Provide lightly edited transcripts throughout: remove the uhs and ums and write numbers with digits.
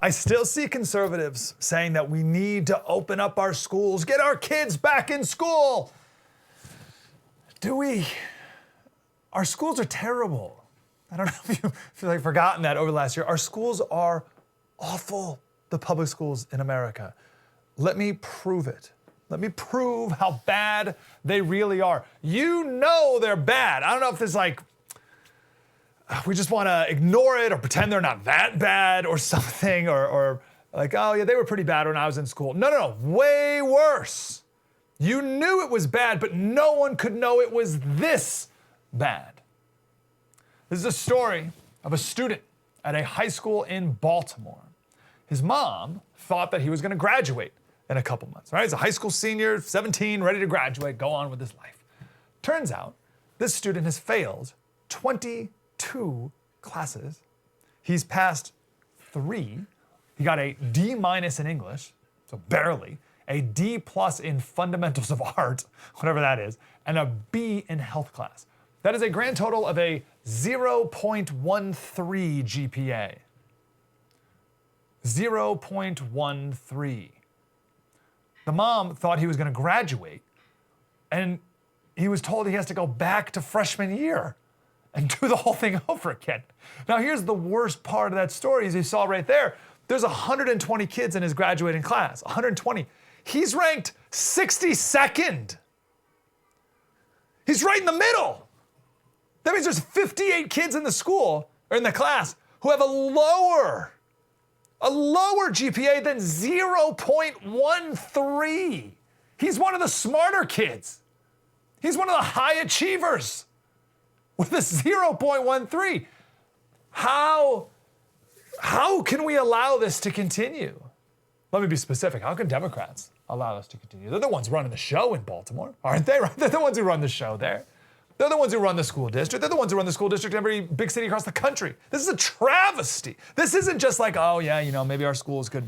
I still see conservatives saying that we need to open up our schools, get our kids back in school. Do we? Our schools are terrible. I don't know if you've forgotten that over the last year. Our schools are awful, the public schools in America. Let me prove it. Let me prove how bad they really are. You know they're bad. I don't know if it's like, we just want to ignore it or pretend they're not that bad or something, or like, oh yeah, they were pretty bad when I was in school. No, way worse. You knew it was bad, but no one could know it was this bad. This is a story of a student at a high school in Baltimore. His mom thought that he was going to graduate in a couple months, right? He's a high school senior, 17, ready to graduate, go on with his life. Turns out this student has failed 22 classes. He's passed 3. He got a D- in English, so barely, a D+ in fundamentals of art, whatever that is, and a B in health class. That is a grand total of a 0.13 GPA. 0.13. The mom thought he was going to graduate, and he was told he has to go back to freshman year and do the whole thing over again. Now, here's the worst part of that story, as you saw right there. There's 120 kids in his graduating class, 120. He's ranked 62nd. He's right in the middle. That means there's 58 kids in the school, or in the class, who have a lower GPA than 0.13. He's one of the smarter kids. He's one of the high achievers with a 0.13. How can we allow this to continue? Let me be specific. How can Democrats allow this to continue? They're the ones running the show in Baltimore, aren't they? They're the ones who run the show there. They're the ones who run the school district. They're the ones who run the school district in every big city across the country. This is a travesty. This isn't just like, oh yeah, maybe our schools could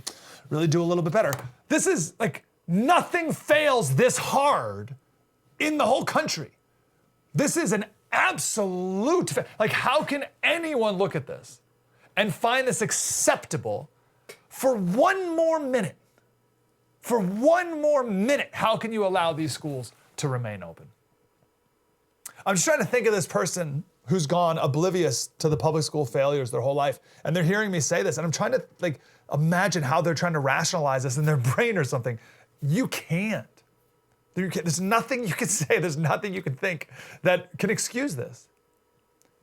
really do a little bit better. This is like, nothing fails this hard in the whole country. This is an absolute, like, how can anyone look at this and find this acceptable for one more minute? For one more minute, how can you allow these schools to remain open? I'm just trying to think of this person who's gone oblivious to the public school failures their whole life, and they're hearing me say this, and I'm trying to imagine how they're trying to rationalize this in their brain or something. You can't. There's nothing you can say, there's nothing you can think that can excuse this.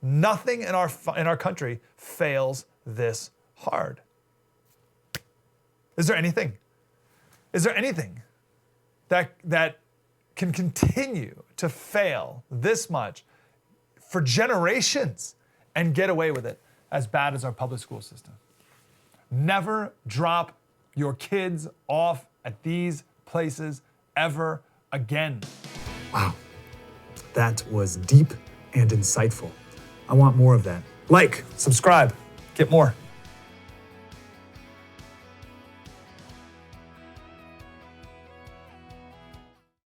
Nothing in our country fails this hard. Is there anything that can continue to fail this much for generations and get away with it as bad as our public school system? Never drop your kids off at these places ever again. Wow, that was deep and insightful. I want more of that. Like, subscribe, get more.